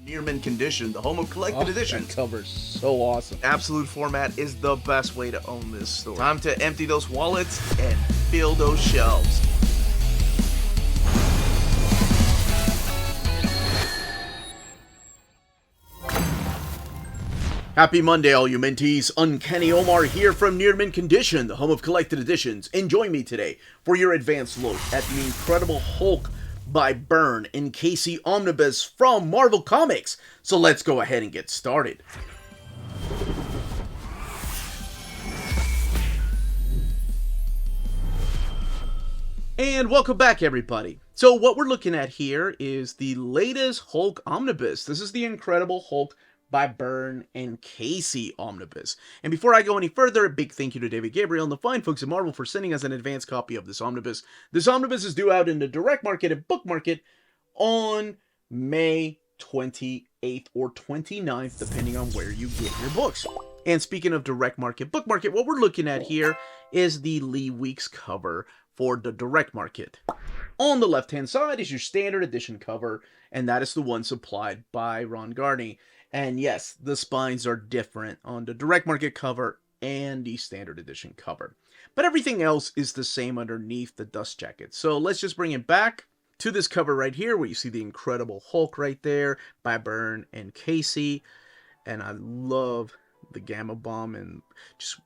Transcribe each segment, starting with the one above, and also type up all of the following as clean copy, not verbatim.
Near mint condition, the home of collected editions. That cover's so awesome. Absolute format is the best way to own this store. Time to empty those wallets and fill those shelves. Happy Monday, all you minties. Uncanny Omar here from Near Mint Condition, the home of collected editions. And join me today for your advanced look at the Incredible Hulk by Byrne Casey Omnibus from Marvel Comics. So let's go ahead and get started. And welcome back, everybody. So what we're looking at here is the latest Hulk Omnibus. This is the Incredible Hulk by Byrne Casey Omnibus. And before I go any further, a big thank you to David Gabriel and the fine folks at Marvel for sending us an advance copy of this omnibus. This omnibus is due out in the direct market and book market on May 28th or 29th, depending on where you get your books. And speaking of direct market, book market, what we're looking at here is the Lee Weeks cover for the direct market. On the left-hand side is your standard edition cover, and that is the one supplied by Ron Garney. And yes, the spines are different on the direct market cover and the standard edition cover. But everything else is the same underneath the dust jacket. So let's just bring it back to this cover right here where you see the Incredible Hulk right there by Byrne Casey. And I love the gamma bomb and just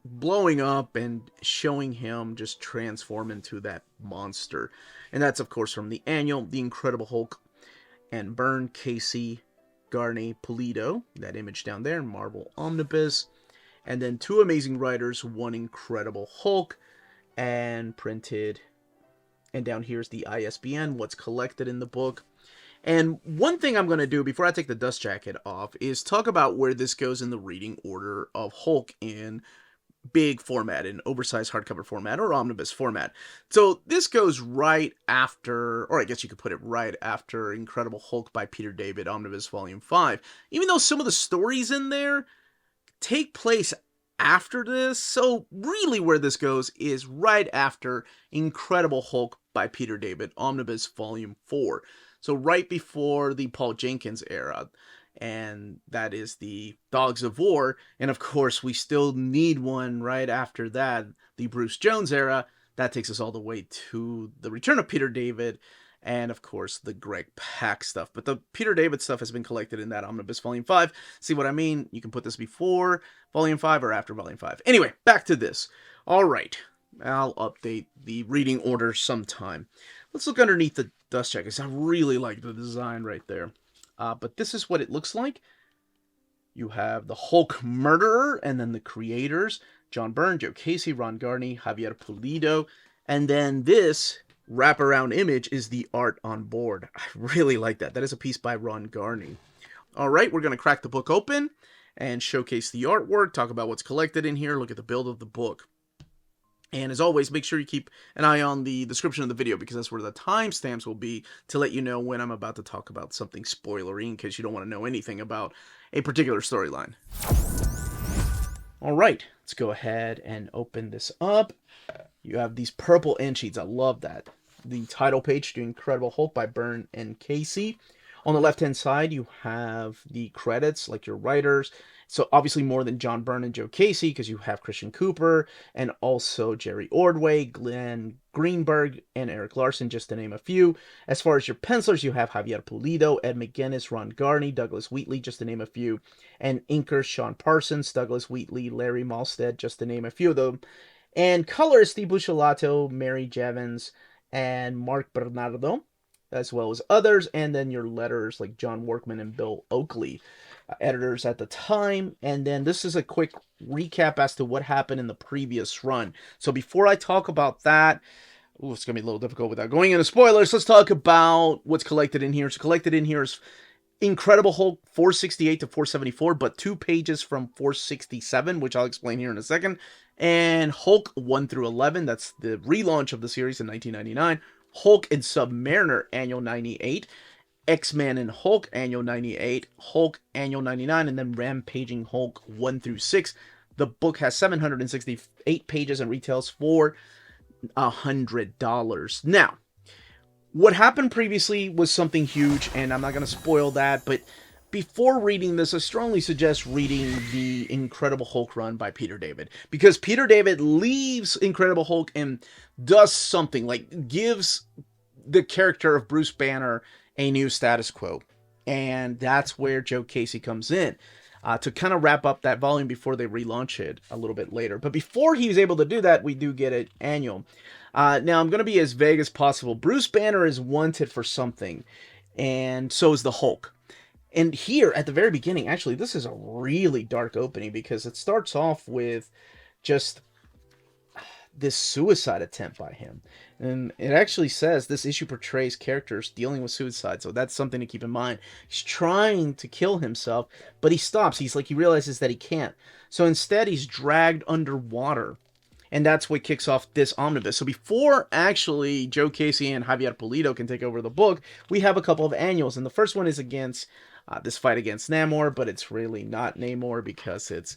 blowing up and showing him just transform into that monster. And that's, of course, from the annual, The Incredible Hulk and Byrne Casey Garney Pulido, that image down there, Marvel Omnibus, and then two amazing writers, one Incredible Hulk, and printed, and down here's the ISBN, what's collected in the book. And one thing I'm going to do before I take the dust jacket off is talk about where this goes in the reading order of Hulk in big format, in oversized hardcover format or omnibus format. So this goes right after, or I guess you could put it right after Incredible Hulk by Peter David, Omnibus Volume 5. Even though some of the stories in there take place after this, so really where this goes is right after Incredible Hulk by Peter David, Omnibus Volume 4. So right before the Paul Jenkins era. And that is the Dogs of War. And of course, we still need one right after that, the Bruce Jones era. That takes us all the way to the Return of Peter David and, of course, the Greg Pak stuff. But the Peter David stuff has been collected in that Omnibus Volume 5. See what I mean? You can put this before Volume 5 or after Volume 5. Anyway, back to this. All right. I'll update the reading order sometime. Let's look underneath the dust jackets. I really like the design right there. But this is what it looks like. You have the Hulk Murderer, and then the creators, John Byrne, Joe Casey, Ron Garney, Javier Pulido, and then this wraparound image is the art on board. I really like that. That is a piece by Ron Garney. All right, we're going to crack the book open and showcase the artwork, talk about what's collected in here, look at the build of the book. And as always, make sure you keep an eye on the description of the video because that's where the timestamps will be to let you know when I'm about to talk about something spoilery in case you don't want to know anything about a particular storyline. All right, let's go ahead and open this up. You have these purple end sheets. I love that. The title page to Incredible Hulk by Byrne Casey. On the left-hand side, you have the credits, like your writers. So obviously more than John Byrne and Joe Casey, because you have Christian Cooper and also Jerry Ordway, Glenn Greenberg, and Eric Larson, just to name a few. As far as your pencilers, you have Javier Pulido, Ed McGuinness, Ron Garney, Douglas Wheatley, just to name a few. And inkers, Sean Parsons, Douglas Wheatley, Larry Malstead, just to name a few of them. And colors, Steve Buccellato, Mary Jevons, and Mark Bernardo, as well as others. And then your letters like John Workman and Bill Oakley. Editors at the time, and then this is a quick recap as to what happened in the previous run. So before I talk about that, it's going to be a little difficult without going into spoilers, let's talk about what's collected in here. So collected in here is Incredible Hulk 468 to 474, but 2 pages from 467, which I'll explain here in a second, and Hulk 1 through 11, that's the relaunch of the series in 1999, Hulk and Submariner Annual 98, X-Men and Hulk Annual 98, Hulk Annual 99, and then Rampaging Hulk 1 through 6. The book has 768 pages and retails for $100. Now, What happened previously was something huge, and I'm not going to spoil that, but before reading this, I strongly suggest reading the Incredible Hulk run by Peter David, because Peter David leaves Incredible Hulk and does something, like gives the character of Bruce Banner a new status quo. And that's where Joe Casey comes in to kind of wrap up that volume before they relaunch it a little bit later. But before he was able to do that, we do get an annual. Now, I'm going to be as vague as possible. Bruce Banner is wanted for something, and so is the Hulk. And here, at the very beginning, actually, this is a really dark opening because it starts off with just this suicide attempt by him. And it actually says this issue portrays characters dealing with suicide, so that's something to keep in mind. He's trying to kill himself, but he stops. He realizes that he can't. So instead, he's dragged underwater. And that's what kicks off this omnibus. So before actually Joe Casey and Javier Pulido can take over the book, we have a couple of annuals. And the first one is against this fight against Namor, but it's really not Namor because it's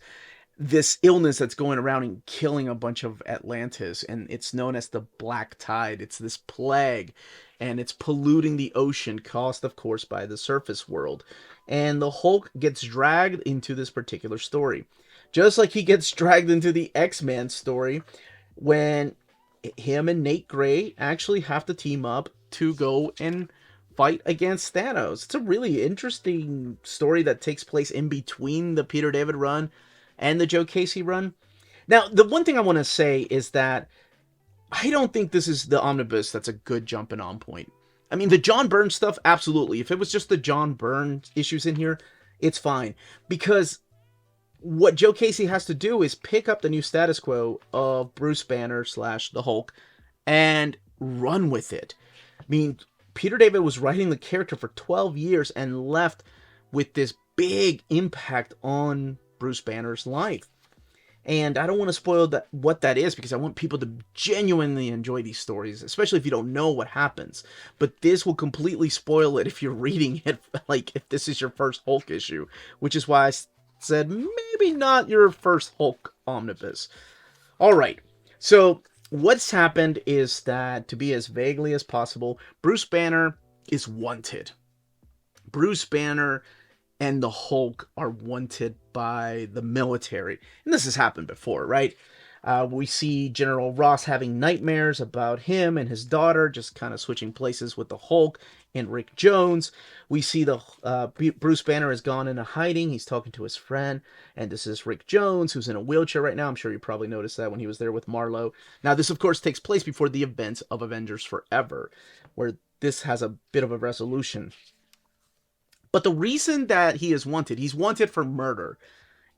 this illness that's going around and killing a bunch of Atlantis, and it's known as the Black Tide. It's this plague, and it's polluting the ocean, caused, of course, by the surface world. And the Hulk gets dragged into this particular story. Just like he gets dragged into the X-Men story when him and Nate Gray actually have to team up to go and fight against Thanos. It's a really interesting story that takes place in between the Peter David run and the Joe Casey run. Now, the one thing I want to say is that I don't think this is the omnibus that's a good jumping on point. I mean, the John Byrne stuff, absolutely. If it was just the John Byrne issues in here, it's fine. Because what Joe Casey has to do is pick up the new status quo of Bruce Banner / the Hulk and run with it. I mean, Peter David was writing the character for 12 years and left with this big impact on Bruce Banner's life. And I don't want to spoil what that is, because I want people to genuinely enjoy these stories, especially if you don't know what happens. But this will completely spoil it if you're reading it, like if this is your first Hulk issue, which is why I said maybe not your first Hulk omnibus. All right, so what's happened is that, to be as vaguely as possible, Bruce Banner is wanted. Bruce Banner and the Hulk are wanted by the military. And this has happened before, right? We see General Ross having nightmares about him and his daughter, just kind of switching places with the Hulk and Rick Jones. We see the Bruce Banner has gone into hiding. He's talking to his friend, and this is Rick Jones, who's in a wheelchair right now. I'm sure you probably noticed that when he was there with Marlowe. Now, this, of course, takes place before the events of Avengers Forever, where this has a bit of a resolution. But the reason that he's wanted for murder.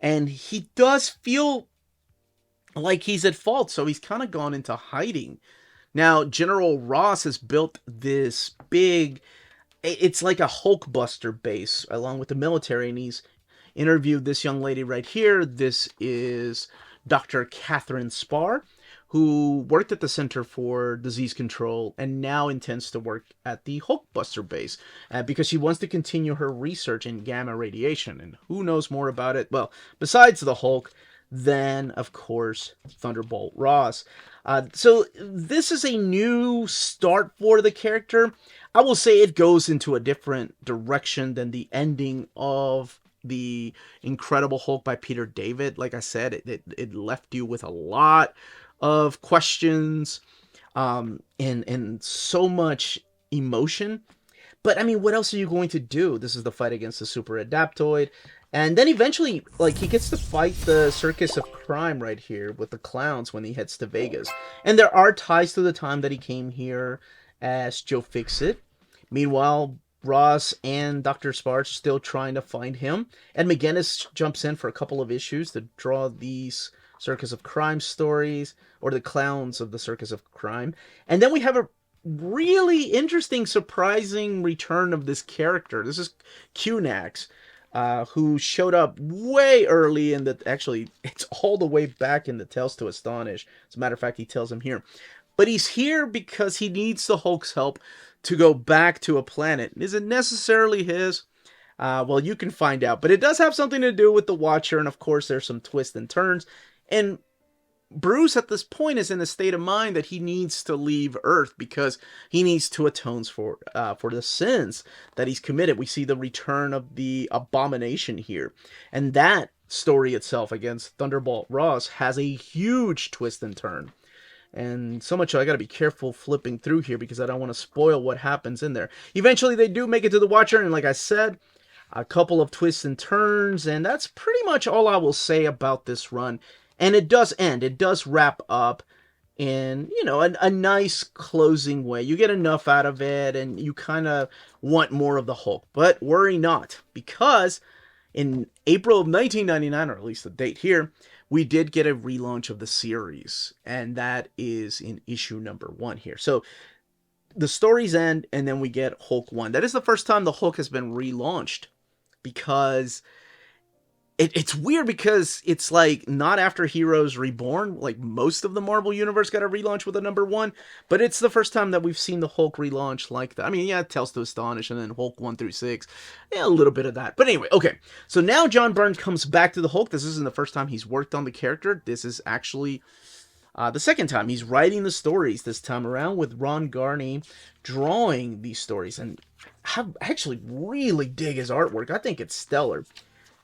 And he does feel like he's at fault, so he's kind of gone into hiding. Now, General Ross has built this big, it's like a Hulkbuster base along with the military, and he's interviewed this young lady right here. This is Dr. Catherine Spar, who worked at the Center for Disease Control and now intends to work at the Hulkbuster base because she wants to continue her research in gamma radiation. And who knows more about it? Well, besides the Hulk, then, of course, Thunderbolt Ross. So this is a new start for the character. I will say it goes into a different direction than the ending of the Incredible Hulk by Peter David. Like I said, it left you with a lot of questions and so much emotion. But I mean, what else are you going to do? This is the fight against the Super Adaptoid. And then eventually, like, he gets to fight the Circus of Crime right here with the clowns when he heads to Vegas. And there are ties to the time that he came here as Joe Fixit. Meanwhile, Ross and Dr. Spar still trying to find him. And McGinnis jumps in for a couple of issues to draw these Circus of Crime stories, or the clowns of the Circus of Crime. And then we have a really interesting, surprising return of this character. This is Cunax, who showed up way early in the... Actually, it's all the way back in the Tales to Astonish. As a matter of fact, he tells him here. But he's here because he needs the Hulk's help to go back to a planet. Is it necessarily his? Well, you can find out. But it does have something to do with the Watcher, and of course, there's some twists and turns. And Bruce at this point is in a state of mind that he needs to leave Earth because he needs to atone for the sins that he's committed. We see the return of the abomination here, and that story itself against Thunderbolt Ross has a huge twist and turn. And so much so I gotta be careful flipping through here because I don't want to spoil what happens in there. Eventually they do make it to the Watcher, and like I said, a couple of twists and turns, and that's pretty much all I will say about this run. And it does end. It does wrap up in, a nice closing way. You get enough out of it, and you kind of want more of the Hulk. But worry not, because in April of 1999, or at least the date here, we did get a relaunch of the series, and that is in issue number 1 here. So the stories end, and then we get Hulk 1. That is the first time the Hulk has been relaunched, because it's weird, because it's like not after Heroes Reborn. Like most of the Marvel Universe got a relaunch with a number 1, but it's the first time that we've seen the Hulk relaunch like that. I mean, yeah, Tales to Astonish, and then Hulk 1 through 6. Yeah, a little bit of that. But anyway, okay. So now John Byrne comes back to the Hulk. This isn't the first time he's worked on the character. This is actually the second time. He's writing the stories this time around, with Ron Garney drawing these stories. And I actually really dig his artwork. I think it's stellar.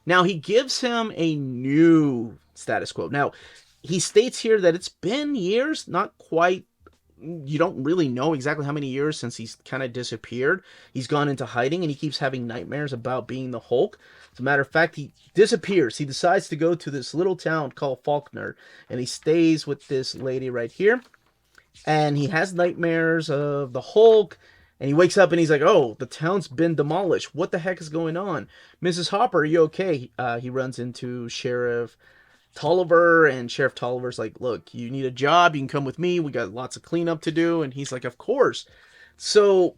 Now, he gives him a new status quo. Now, he states here that it's been years, not quite. You don't really know exactly how many years since he's kind of disappeared. He's gone into hiding, and he keeps having nightmares about being the Hulk. As a matter of fact, he disappears. He decides to go to this little town called Faulkner, and he stays with this lady right here. And he has nightmares of the Hulk. And he wakes up and he's like, oh, the town's been demolished. What the heck is going on? Mrs. Hopper, are you okay? He runs into Sheriff Tolliver, and Sheriff Tolliver's like, look, you need a job. You can come with me. We got lots of cleanup to do. And he's like, of course. So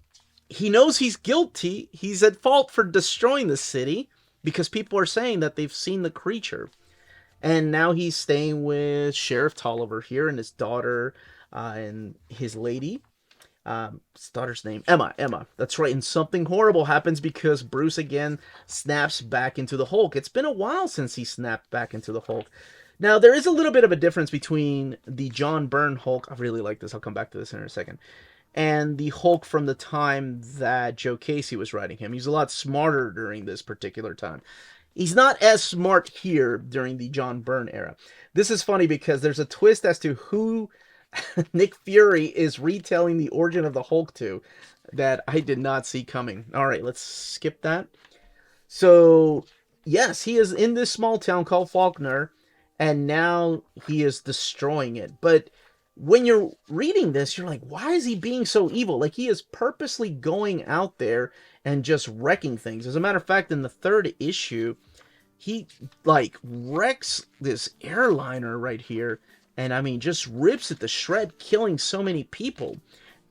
he knows he's guilty. He's at fault for destroying the city because people are saying that they've seen the creature. And now he's staying with Sheriff Tolliver here, and his daughter and his lady. His daughter's name, Emma. That's right. And something horrible happens because Bruce again snaps back into the Hulk. It's been a while since he snapped back into the Hulk. Now, there is a little bit of a difference between the John Byrne Hulk. I really like this. I'll come back to this in a second. And the Hulk from the time that Joe Casey was writing him. He's a lot smarter during this particular time. He's not as smart here during the John Byrne era. This is funny because there's a twist as to who Nick Fury is retelling the origin of the Hulk to that I did not see coming. All right, let's skip that. So, yes, he is in this small town called Faulkner, and now he is destroying it. But when you're reading this, you're like, why is he being so evil? Like, he is purposely going out there and just wrecking things. As a matter of fact, in the 3rd issue, he, wrecks this airliner right here. And, I mean, just rips it to shred, killing so many people.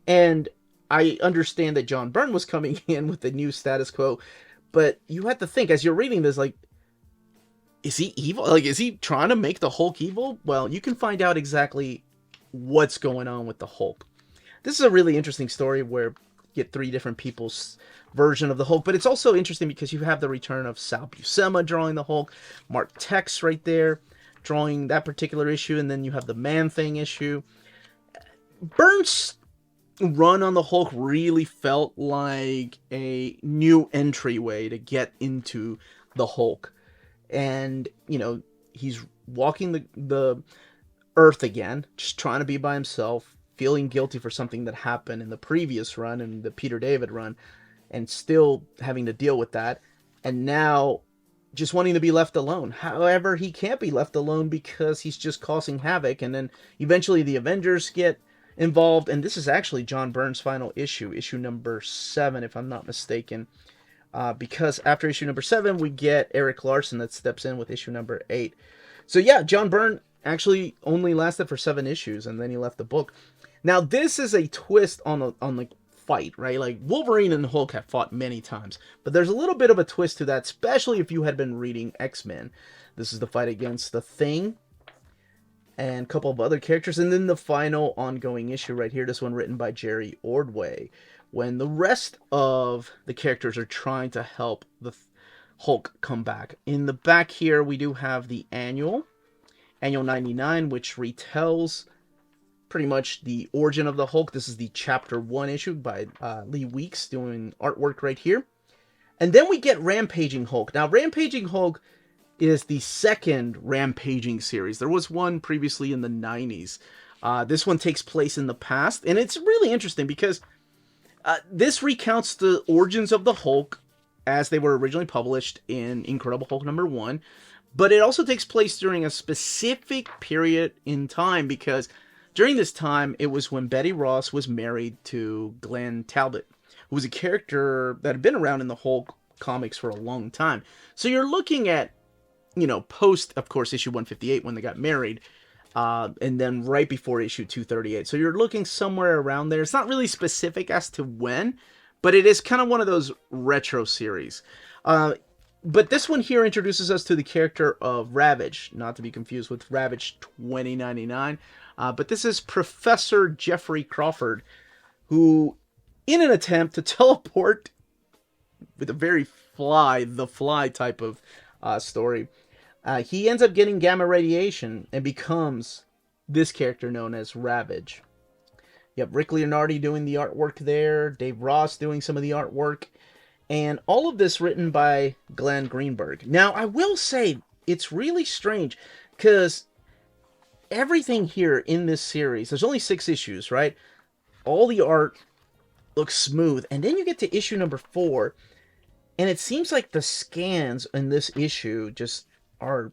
And I understand that John Byrne was coming in with the new status quo. But you have to think, as you're reading this, is he evil? Is he trying to make the Hulk evil? Well, you can find out exactly what's going on with the Hulk. This is a really interesting story where you get 3 different people's version of the Hulk. But it's also interesting because you have the return of Sal Buscema drawing the Hulk. Mark Tex right there, drawing that particular issue, and then you have the Man-Thing issue. Byrne's run on the Hulk really felt like a new entryway to get into the Hulk. And, he's walking the Earth again, just trying to be by himself, feeling guilty for something that happened in the previous run, in the Peter David run, and still having to deal with that. And now just wanting to be left alone. However, he can't be left alone because he's just causing havoc. And then eventually the Avengers get involved. And this is actually John Byrne's final issue number 7, if I'm not mistaken. Because after issue number 7, we get Eric Larson that steps in with issue number 8. So yeah, John Byrne actually only lasted for 7 issues, and then he left the book. Now, this is a twist on the fight, right? Like, Wolverine and Hulk have fought many times, but there's a little bit of a twist to that, especially if you had been reading X-Men. This is the fight against the Thing and a couple of other characters, and then the final ongoing issue right here, this one written by Jerry Ordway, when the rest of the characters are trying to help the Hulk come back. In the back here, we do have the annual, Annual 99, which retells pretty much the origin of the Hulk. This is the Chapter 1 issue by Lee Weeks doing artwork right here. And then we get Rampaging Hulk. Now, Rampaging Hulk is the second Rampaging series. There was one previously in the 90s. This one takes place in the past, and it's really interesting because this recounts the origins of the Hulk as they were originally published in Incredible Hulk #1, but it also takes place during a specific period in time because during this time, it was when Betty Ross was married to Glenn Talbot, who was a character that had been around in the Hulk comics for a long time. So you're looking at, post, of course, issue 158 when they got married, and then right before issue 238. So you're looking somewhere around there. It's not really specific as to when, but it is kind of one of those retro series. But this one here introduces us to the character of Ravage, not to be confused with Ravage 2099. But this is Professor Jeffrey Crawford, who, in an attempt to teleport with a very the Fly type of story, he ends up getting gamma radiation and becomes this character known as Ravage. You have Rick Leonardi doing the artwork there, Dave Ross doing some of the artwork, and all of this written by Glenn Greenberg. Now, I will say, it's really strange, because everything here in this series, there's only 6 issues, right? All the art looks smooth, and then you get to issue number 4, and it seems like the scans in this issue just are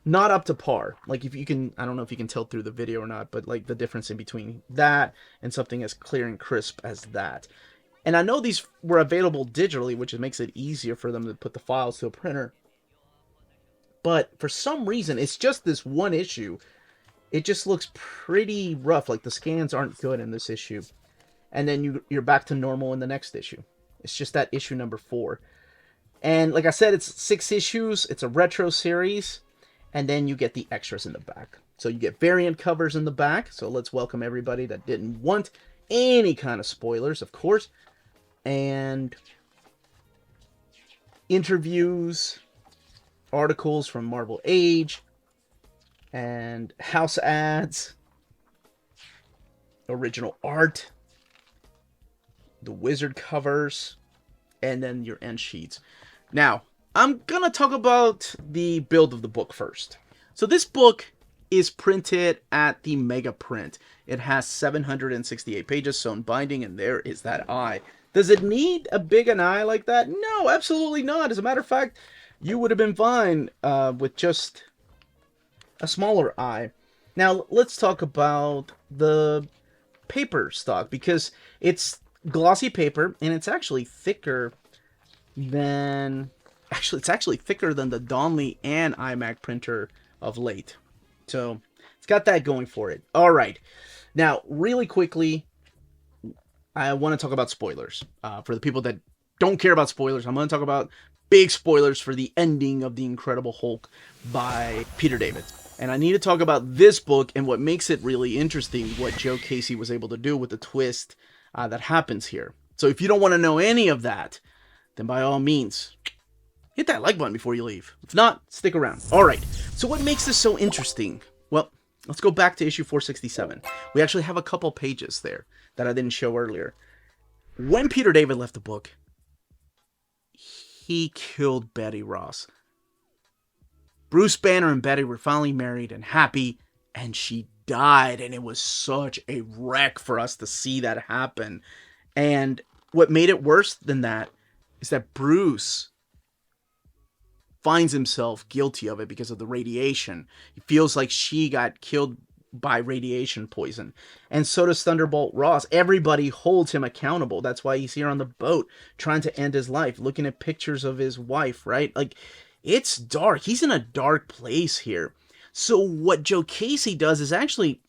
not up to par. Like, if you can, I don't know if you can tell through the video or not, but like the difference in between that and something as clear and crisp as that. And I know these were available digitally, which makes it easier for them to put the files to a printer. But for some reason, it's just this one issue. It just looks pretty rough. Like, the scans aren't good in this issue. And then you're back to normal in the next issue. It's just that issue number 4. And like I said, it's 6 issues. It's a retro series. And then you get the extras in the back. So you get variant covers in the back. So let's welcome everybody that didn't want any kind of spoilers, of course. And interviews, articles from Marvel Age, and house ads, original art, the Wizard covers, and then your end sheets. Now, I'm gonna talk about the build of the book first. So this book is printed at the Mega Print. It has 768 pages sewn binding, and there is that eye. Does it need a big an eye like that? No, absolutely not. As a matter of fact, you would have been fine with just a smaller eye. Now, let's talk about the paper stock, because it's glossy paper, and it's actually thicker than... Actually, it's actually thicker than the Donley and iMac printer of late. So, it's got that going for it. All right. Now, really quickly, I want to talk about spoilers. For the people that don't care about spoilers, I'm going to talk about big spoilers for the ending of The Incredible Hulk by Peter David. And I need to talk about this book and what makes it really interesting, what Joe Casey was able to do with the twist that happens here. So if you don't want to know any of that, then by all means, hit that like button before you leave. If not, stick around. All right, so what makes this so interesting? Well, let's go back to issue 467. We actually have a couple pages there that I didn't show earlier. When Peter David left the book, he killed Betty Ross. Bruce Banner and Betty were finally married and happy, and she died, and it was such a wreck for us to see that happen. And what made it worse than that is that Bruce finds himself guilty of it because of the radiation. He feels like she got killed by radiation poison. And so does Thunderbolt Ross. Everybody holds him accountable. That's why he's here on the boat trying to end his life, looking at pictures of his wife, right? Like, it's dark. He's in a dark place here. So what Joe Casey does is actually,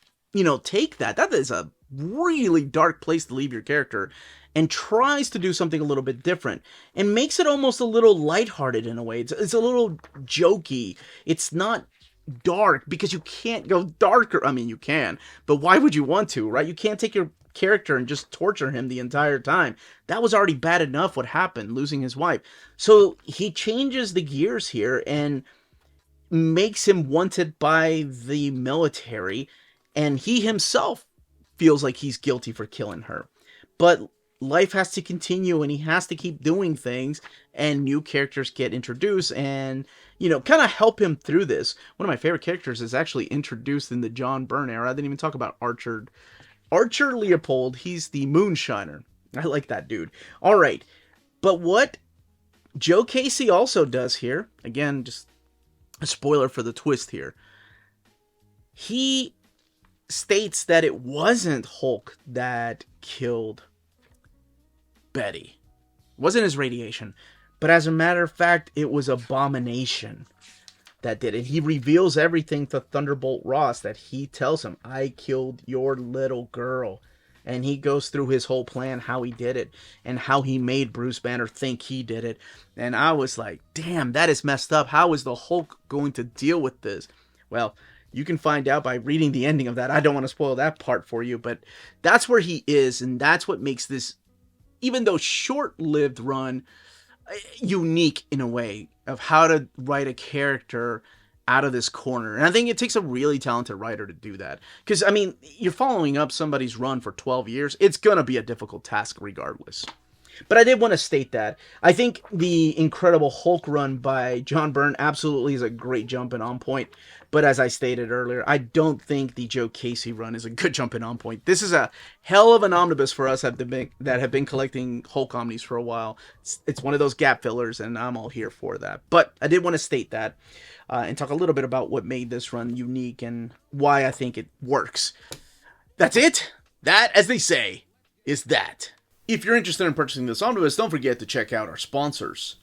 take that. That is a really dark place to leave your character, and tries to do something a little bit different and makes it almost a little lighthearted in a way. It's a little jokey. It's not dark because you can't go darker. I mean, you can, but why would you want to, right? You can't take your character and just torture him the entire time. That was already bad enough what happened, losing his wife. So he changes the gears here, and makes him wanted by the military, and he himself feels like he's guilty for killing her. But life has to continue, and he has to keep doing things, and new characters get introduced and, you know, kind of help him through this. One of my favorite characters is actually introduced in the John Byrne era. I didn't even talk about Archer Leopold. He's the moonshiner. I like that dude. All right. But what Joe Casey also does here, again, just a spoiler for the twist here, he states that it wasn't Hulk that killed Betty. It wasn't his radiation. But as a matter of fact, it was Abomination that did it. He reveals everything to Thunderbolt Ross, that he tells him, I killed your little girl. And he goes through his whole plan, how he did it, and how he made Bruce Banner think he did it. And I was like, damn, that is messed up. How is the Hulk going to deal with this? Well, you can find out by reading the ending of that. I don't want to spoil that part for you, but that's where he is, and that's what makes this, even though short-lived run, unique in a way of how to write a character out of this corner. And I think it takes a really talented writer to do that. Because, I mean, you're following up somebody's run for 12 years. It's going to be a difficult task regardless. But I did want to state that. I think the Incredible Hulk run by John Byrne absolutely is a great jumping on point. But as I stated earlier, I don't think the Joe Casey run is a good jumping on point. This is a hell of an omnibus for us that have been collecting Hulk omnis for a while. It's one of those gap fillers, and I'm all here for that. But I did want to state that and talk a little bit about what made this run unique and why I think it works. That's it. That, as they say, is that. If you're interested in purchasing this omnibus, don't forget to check out our sponsors.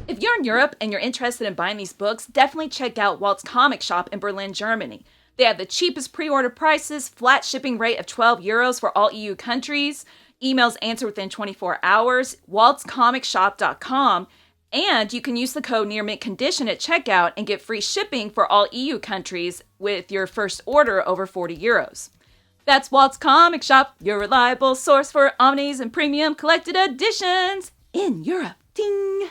If you're in Europe and you're interested in buying these books, definitely check out Walt's Comic Shop in Berlin, Germany. They have the cheapest pre-order prices, flat shipping rate of €12 for all EU countries, emails answered within 24 hours, waltscomicshop.com, and you can use the code nearmintcondition at checkout and get free shipping for all EU countries with your first order over €40. That's Walt's Comic Shop, your reliable source for omnis and premium collected editions in Europe. Ding!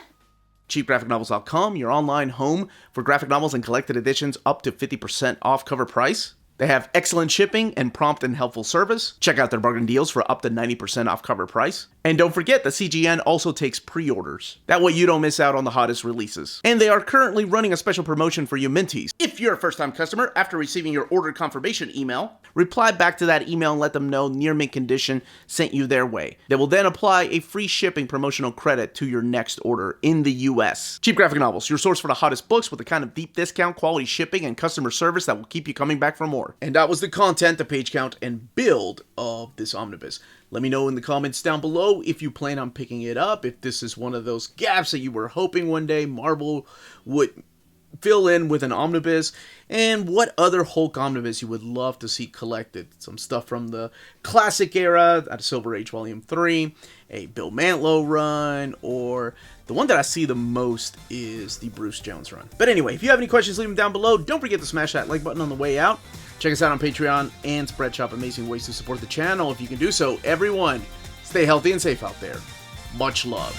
CheapGraphicNovels.com, your online home for graphic novels and collected editions up to 50% off cover price. They have excellent shipping and prompt and helpful service. Check out their bargain deals for up to 90% off cover price. And don't forget that CGN also takes pre-orders. That way you don't miss out on the hottest releases. And they are currently running a special promotion for you Minties. If you're a first-time customer, after receiving your order confirmation email, reply back to that email and let them know Near Mint Condition sent you their way. They will then apply a free shipping promotional credit to your next order in the US. Cheap Graphic Novels, your source for the hottest books with the kind of deep discount, quality shipping, and customer service that will keep you coming back for more. And that was the content, the page count, and build of this omnibus. Let me know in the comments down below if you plan on picking it up, if this is one of those gaps that you were hoping one day Marvel would fill in with an omnibus, and what other Hulk omnibus you would love to see collected. Some stuff from the classic era, out of Silver Age Volume 3, a Bill Mantlo run, or the one that I see the most is the Bruce Jones run. But anyway, if you have any questions, leave them down below. Don't forget to smash that like button on the way out. Check us out on Patreon and Spreadshop, amazing ways to support the channel if you can do so. Everyone, stay healthy and safe out there. Much love.